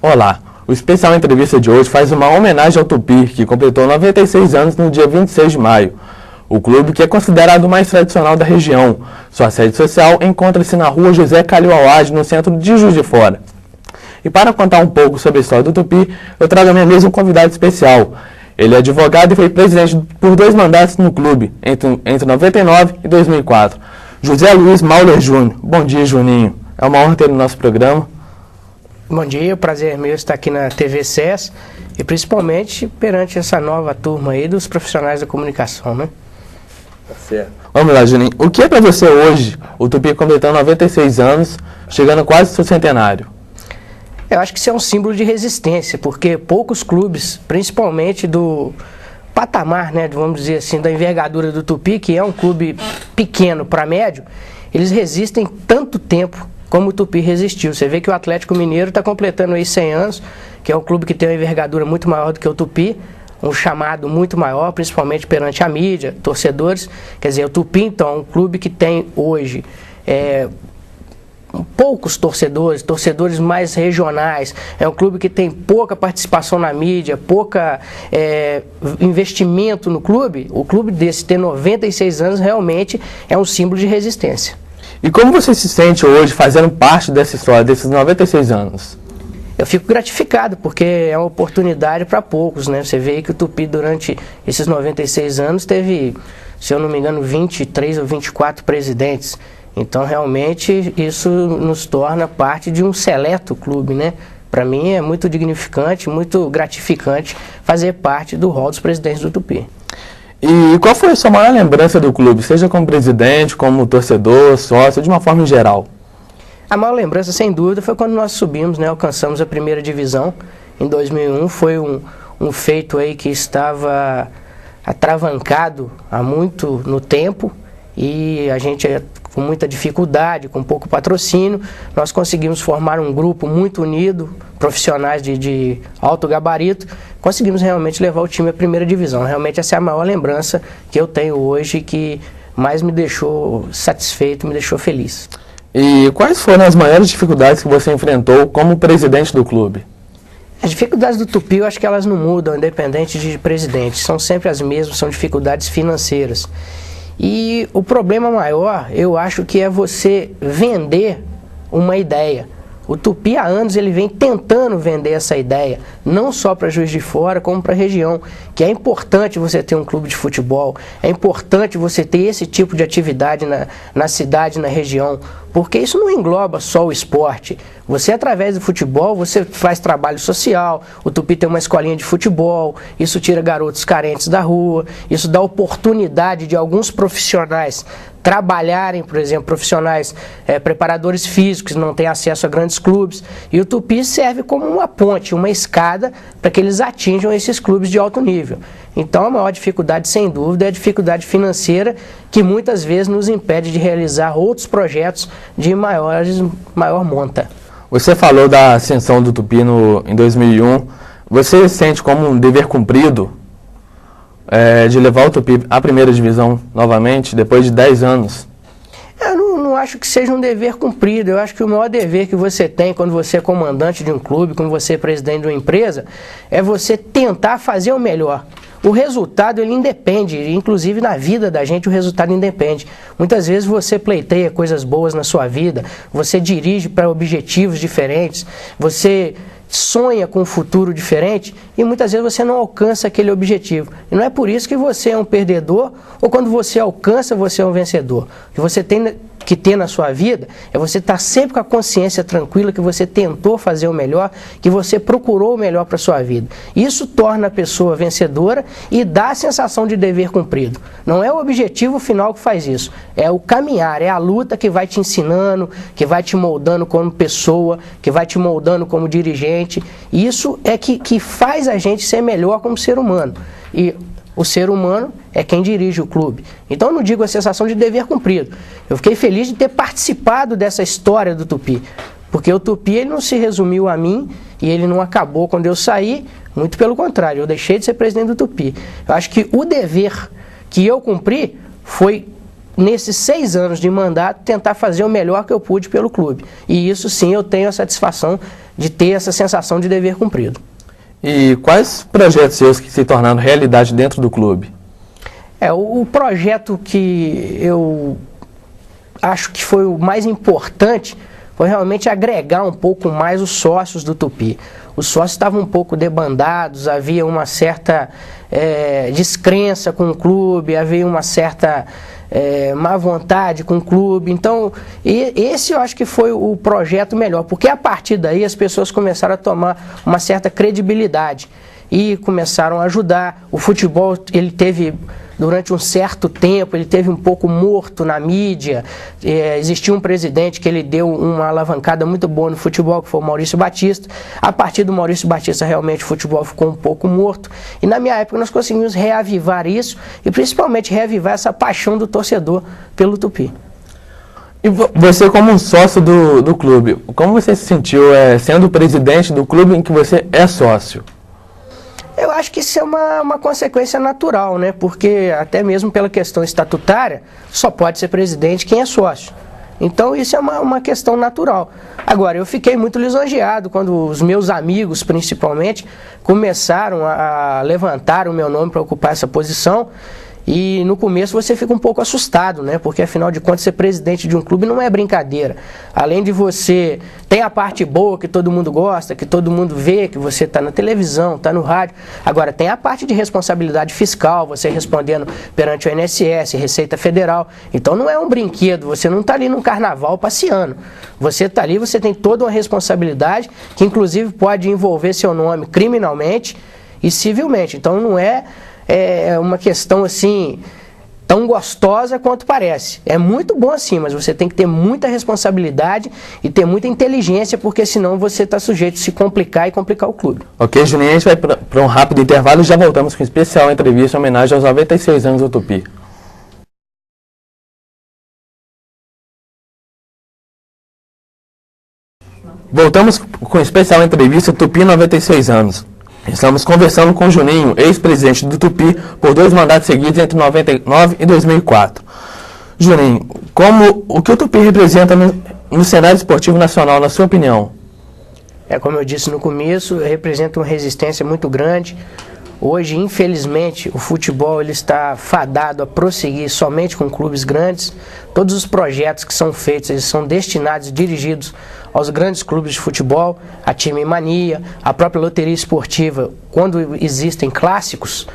Olá, o especial entrevista de hoje faz uma homenagem ao Tupi, que completou 96 anos no dia 26 de maio. O clube, que é considerado o mais tradicional da região. Sua sede social encontra-se na rua José Calil Awad, no centro de Juiz de Fora. E para contar um pouco sobre a história do Tupi, eu trago à minha mesa um convidado especial. Ele é advogado e foi presidente por 2 mandatos no clube, entre 99 e 2004. José Luiz Mauler Júnior. Bom dia, Juninho. É uma honra ter no nosso programa. Bom dia, o prazer é meu estar aqui na TV SES e principalmente perante essa nova turma aí dos profissionais da comunicação, né? Tá certo. Vamos lá, Juninho. O que é para você hoje, o Tupi completando 96 anos, chegando quase ao seu centenário? Eu acho que isso é um símbolo de resistência, porque poucos clubes, principalmente do patamar, né, vamos dizer assim, da envergadura do Tupi, que é um clube pequeno para médio, eles resistem tanto tempo como o Tupi resistiu. Você vê que o Atlético Mineiro está completando aí 100 anos, que é um clube que tem uma envergadura muito maior do que o Tupi, um chamado muito maior, principalmente perante a mídia, torcedores. Quer dizer, o Tupi, então, é um clube que tem hoje poucos torcedores mais regionais, é um clube que tem pouca participação na mídia, pouca investimento no clube. O clube desse ter 96 anos realmente é um símbolo de resistência. E como você se sente hoje fazendo parte dessa história, desses 96 anos? Eu fico gratificado, porque é uma oportunidade para poucos, né? Você vê que o Tupi, durante esses 96 anos, teve, se eu não me engano, 23 ou 24 presidentes. Então, realmente, isso nos torna parte de um seleto clube, né? Para mim é muito dignificante, muito gratificante fazer parte do rol dos presidentes do Tupi. E qual foi a sua maior lembrança do clube, seja como presidente, como torcedor, sócio, de uma forma em geral? A maior lembrança, sem dúvida, foi quando nós subimos, né? Alcançamos a primeira divisão em 2001. Foi um feito aí que estava atravancado há muito no tempo e a gente, com muita dificuldade, com pouco patrocínio, nós conseguimos formar um grupo muito unido, profissionais de alto gabarito, conseguimos realmente levar o time à primeira divisão. Realmente essa é a maior lembrança que eu tenho hoje, que mais me deixou satisfeito, me deixou feliz. E quais foram as maiores dificuldades que você enfrentou como presidente do clube? As dificuldades do Tupi, eu acho que elas não mudam, independente de presidente, são sempre as mesmas, são dificuldades financeiras. E o problema maior, eu acho que é você vender uma ideia. O Tupi há anos ele vem tentando vender essa ideia, não só para Juiz de Fora, como para a região, que é importante você ter um clube de futebol, é importante você ter esse tipo de atividade na cidade, na região, porque isso não engloba só o esporte. Você, através do futebol, você faz trabalho social, o Tupi tem uma escolinha de futebol, isso tira garotos carentes da rua, isso dá oportunidade de alguns profissionais trabalharem, por exemplo, profissionais preparadores físicos que não têm acesso a grandes clubes, e o Tupi serve como uma ponte, uma escada para que eles atinjam esses clubes de alto nível. Então a maior dificuldade, sem dúvida, é a dificuldade financeira, que muitas vezes nos impede de realizar outros projetos de maior monta. Você falou da ascensão do Tupi em 2001, você sente como um dever cumprido de levar o Tupi à primeira divisão novamente, depois de 10 anos? Eu não acho que seja um dever cumprido. Eu acho que o maior dever que você tem quando você é comandante de um clube, quando você é presidente de uma empresa, é você tentar fazer o melhor. O resultado, ele independe, inclusive na vida da gente o resultado independe. Muitas vezes você pleiteia coisas boas na sua vida, você dirige para objetivos diferentes, você sonha com um futuro diferente e muitas vezes você não alcança aquele objetivo. E não é por isso que você é um perdedor ou quando você alcança, você é um vencedor. O que você tem que ter na sua vida é você estar sempre com a consciência tranquila que você tentou fazer o melhor, que você procurou o melhor para a sua vida. Isso torna a pessoa vencedora e dá a sensação de dever cumprido. Não é o objetivo final que faz isso, é o caminhar, é a luta que vai te ensinando, que vai te moldando como pessoa, que vai te moldando como dirigente. Isso é que faz a gente ser melhor como ser humano. E o ser humano é quem dirige o clube. Então eu não digo a sensação de dever cumprido. Eu fiquei feliz de ter participado dessa história do Tupi. Porque o Tupi ele não se resumiu a mim e ele não acabou quando eu saí. Muito pelo contrário, eu deixei de ser presidente do Tupi. Eu acho que o dever que eu cumpri foi, nesses 6 anos de mandato, tentar fazer o melhor que eu pude pelo clube. E isso sim eu tenho a satisfação de ter essa sensação de dever cumprido. E quais projetos seus que se tornaram realidade dentro do clube? O projeto que eu acho que foi o mais importante foi realmente agregar um pouco mais os sócios do Tupi. Os sócios estavam um pouco debandados, havia uma certa descrença com o clube, havia uma certa má vontade com o clube. Então, esse eu acho que foi o projeto melhor, porque a partir daí as pessoas começaram a tomar uma certa credibilidade e começaram a ajudar. O futebol, ele teve, durante um certo tempo, ele teve um pouco morto na mídia. Existia um presidente que ele deu uma alavancada muito boa no futebol, que foi o Maurício Batista. A partir do Maurício Batista, realmente o futebol ficou um pouco morto. E na minha época nós conseguimos reavivar isso e principalmente reavivar essa paixão do torcedor pelo Tupi. E você, como um sócio do clube, como você se sentiu sendo o presidente do clube em que você é sócio? Eu acho que isso é uma consequência natural, né? Porque até mesmo pela questão estatutária, só pode ser presidente quem é sócio. Então isso é uma questão natural. Agora, eu fiquei muito lisonjeado quando os meus amigos, principalmente, começaram a levantar o meu nome para ocupar essa posição. E no começo você fica um pouco assustado, né? Porque afinal de contas ser presidente de um clube não é brincadeira. Além de você, tem a parte boa que todo mundo gosta, que todo mundo vê, que você está na televisão, está no rádio. Agora tem a parte de responsabilidade fiscal, você respondendo perante o INSS, Receita Federal. Então não é um brinquedo, você não está ali num carnaval passeando. Você está ali, você tem toda uma responsabilidade que inclusive pode envolver seu nome criminalmente e civilmente. Então não é uma questão assim tão gostosa quanto parece. É muito bom assim, mas você tem que ter muita responsabilidade e ter muita inteligência, porque senão você está sujeito a se complicar e complicar o clube. Ok, Juninho, a gente vai para um rápido intervalo e já voltamos com uma especial entrevista em homenagem aos 96 anos do Tupi. Voltamos com uma especial entrevista Tupi 96 anos. Estamos conversando com o Juninho, ex-presidente do Tupi, por 2 mandatos seguidos entre 99 e 2004. Juninho, o que o Tupi representa no cenário esportivo nacional, na sua opinião? Como eu disse no começo, representa uma resistência muito grande. Hoje, infelizmente, o futebol ele está fadado a prosseguir somente com clubes grandes. Todos os projetos que são feitos, eles são destinados e dirigidos aos grandes clubes de futebol, a Time Mania, a própria loteria esportiva. Quando existem clássicos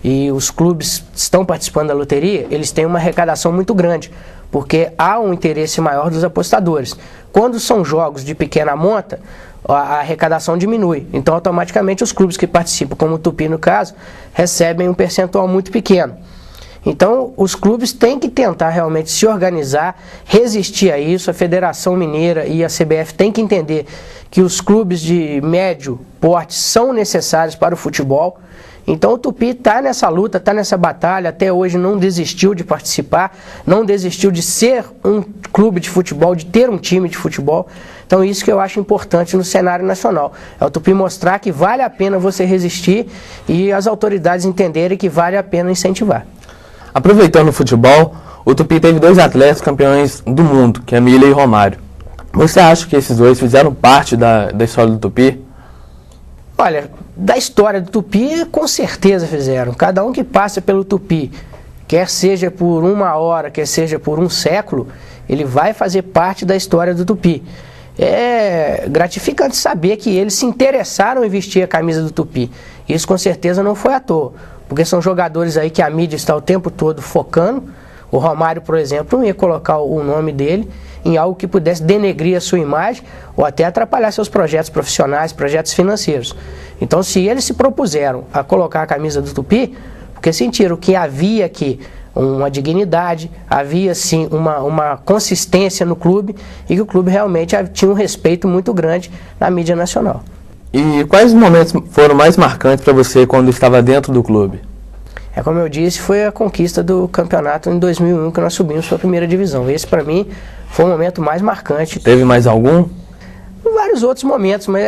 e os clubes estão participando da loteria, eles têm uma arrecadação muito grande, porque há um interesse maior dos apostadores. Quando são jogos de pequena monta, a arrecadação diminui. Então, automaticamente, os clubes que participam, como o Tupi no caso, recebem um percentual muito pequeno. Então, os clubes têm que tentar realmente se organizar, resistir a isso. A Federação Mineira e a CBF têm que entender que os clubes de médio porte são necessários para o futebol. Então o Tupi está nessa luta, está nessa batalha, até hoje não desistiu de participar, não desistiu de ser um clube de futebol, de ter um time de futebol. Então isso que eu acho importante no cenário nacional. É o Tupi mostrar que vale a pena você resistir e as autoridades entenderem que vale a pena incentivar. Aproveitando o futebol, o Tupi teve 2 atletas campeões do mundo, que é Miller e Romário. Você acha que esses 2 fizeram parte da história do Tupi? Olha, da história do Tupi, com certeza fizeram. Cada um que passa pelo Tupi, quer seja por 1 hora, quer seja por 1 século, ele vai fazer parte da história do Tupi. É gratificante saber que eles se interessaram em vestir a camisa do Tupi. Isso com certeza não foi à toa, porque são jogadores aí que a mídia está o tempo todo focando. O Romário, por exemplo, não ia colocar o nome dele em algo que pudesse denegrir a sua imagem ou até atrapalhar seus projetos profissionais, projetos financeiros. Então, se eles se propuseram a colocar a camisa do Tupi, porque sentiram que havia aqui uma dignidade, havia sim uma consistência no clube e que o clube realmente tinha um respeito muito grande na mídia nacional. E quais momentos foram mais marcantes para você quando estava dentro do clube? Como eu disse, foi a conquista do campeonato em 2001 que nós subimos para a primeira divisão. Esse para mim foi o momento mais marcante. Teve mais algum? vários outros momentos, mas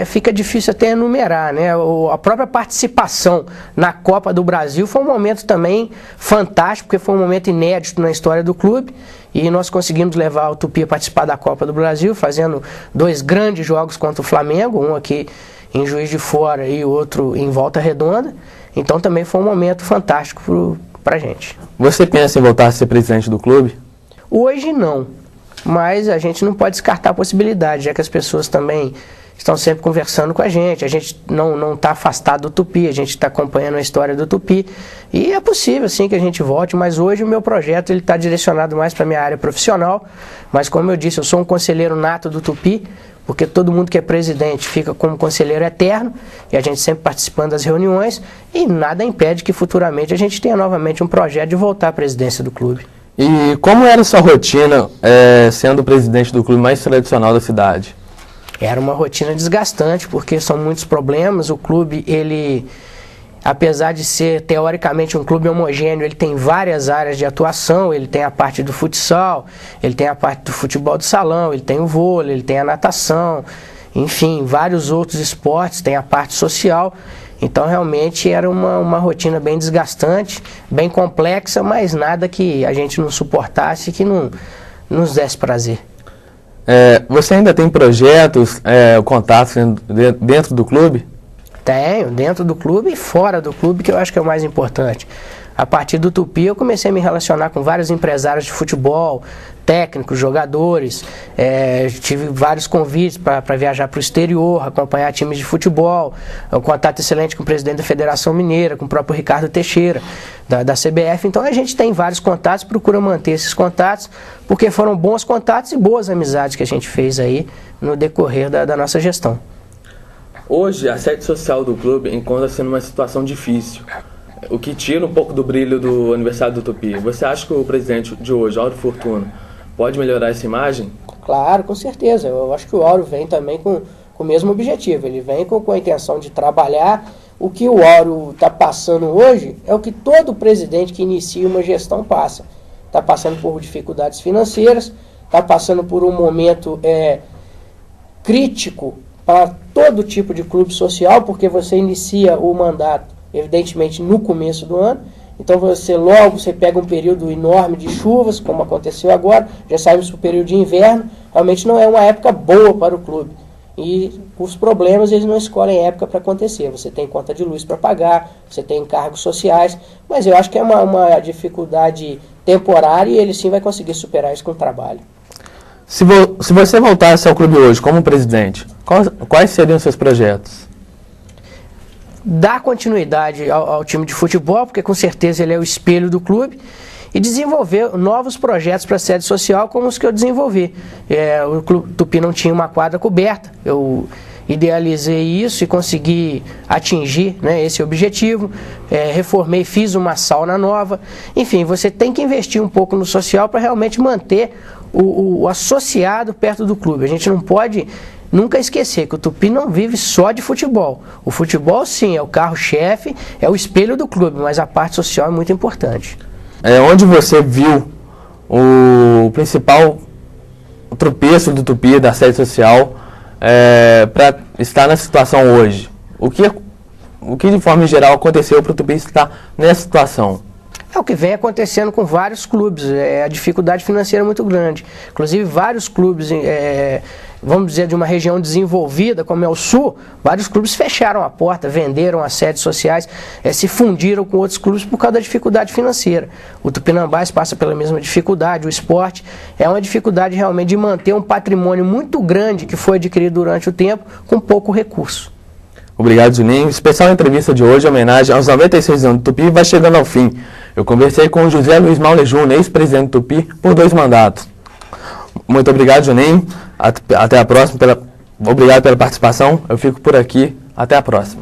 fica difícil até enumerar, né? A própria participação na Copa do Brasil foi um momento também fantástico, porque foi um momento inédito na história do clube, e nós conseguimos levar o Tupi a participar da Copa do Brasil, fazendo 2 grandes jogos contra o Flamengo, um aqui em Juiz de Fora e outro em Volta Redonda. Então também foi um momento fantástico pra gente. Você pensa em voltar a ser presidente do clube? Hoje não, mas a gente não pode descartar a possibilidade, já que as pessoas também estão sempre conversando com a gente não está afastado do Tupi, a gente está acompanhando a história do Tupi, e é possível sim que a gente volte, mas hoje o meu projeto está direcionado mais para a minha área profissional, mas como eu disse, eu sou um conselheiro nato do Tupi, porque todo mundo que é presidente fica como conselheiro eterno, e a gente sempre participando das reuniões, e nada impede que futuramente a gente tenha novamente um projeto de voltar à presidência do clube. E como era a sua rotina sendo presidente do clube mais tradicional da cidade? Era uma rotina desgastante, porque são muitos problemas. O clube, ele, apesar de ser teoricamente um clube homogêneo, ele tem várias áreas de atuação. Ele tem a parte do futsal, ele tem a parte do futebol do salão, ele tem o vôlei, ele tem a natação, enfim, vários outros esportes, tem a parte social. Então realmente era uma rotina bem desgastante, bem complexa, mas nada que a gente não suportasse e que não nos desse prazer. Você ainda tem projetos, contatos dentro do clube? Tenho, dentro do clube e fora do clube, que eu acho que é o mais importante. A partir do Tupi eu comecei a me relacionar com vários empresários de futebol, técnicos, jogadores, tive vários convites para viajar para o exterior, acompanhar times de futebol, um contato excelente com o presidente da Federação Mineira, com o próprio Ricardo Teixeira, da CBF. Então a gente tem vários contatos, procura manter esses contatos, porque foram bons contatos e boas amizades que a gente fez aí no decorrer da nossa gestão. Hoje a sede social do clube encontra-se numa situação difícil, o que tira um pouco do brilho do aniversário do Tupi. Você acha que o presidente de hoje, Áureo Fortuna, pode melhorar essa imagem? Claro, com certeza. Eu acho que o Áureo vem também com o mesmo objetivo. Ele vem com a intenção de trabalhar. O que o Áureo está passando hoje é o que todo presidente que inicia uma gestão passa. Está passando por dificuldades financeiras, está passando por um momento crítico para todo tipo de clube social, porque você inicia o mandato, evidentemente, no começo do ano. Então você pega um período enorme de chuvas, como aconteceu agora, já saímos para o período de inverno, realmente não é uma época boa para o clube. E os problemas, eles não escolhem época para acontecer. Você tem conta de luz para pagar, você tem encargos sociais, mas eu acho que é uma dificuldade temporária e ele sim vai conseguir superar isso com o trabalho. Se você voltasse ao clube hoje como presidente, quais seriam os seus projetos? Dar continuidade ao time de futebol, porque com certeza ele é o espelho do clube, e desenvolver novos projetos para a sede social como os que eu desenvolvi. O Clube Tupi não tinha uma quadra coberta, eu idealizei isso e consegui atingir, né, esse objetivo, reformei, fiz uma sauna nova. Enfim, você tem que investir um pouco no social para realmente manter o associado perto do clube. A gente não pode nunca esquecer que o Tupi não vive só de futebol. O futebol, sim, é o carro-chefe, é o espelho do clube, mas a parte social é muito importante. Onde você viu o principal tropeço do Tupi, da sede social, para estar na situação hoje? O que de forma geral aconteceu para o Tupi estar nessa situação? É o que vem acontecendo com vários clubes, a dificuldade financeira é muito grande. Inclusive vários clubes, vamos dizer, de uma região desenvolvida, como é o Sul, vários clubes fecharam a porta, venderam as sedes sociais, se fundiram com outros clubes por causa da dificuldade financeira. O Tupinambás passa pela mesma dificuldade, o esporte é uma dificuldade realmente de manter um patrimônio muito grande que foi adquirido durante o tempo com pouco recurso. Obrigado, Juninho. Especial entrevista de hoje, em homenagem aos 96 anos do Tupi, vai chegando ao fim. Eu conversei com o José Luiz Maule Júnior, ex-presidente do Tupi, por 2 mandatos. Muito obrigado, Juninho. Até a próxima. Obrigado pela participação. Eu fico por aqui. Até a próxima.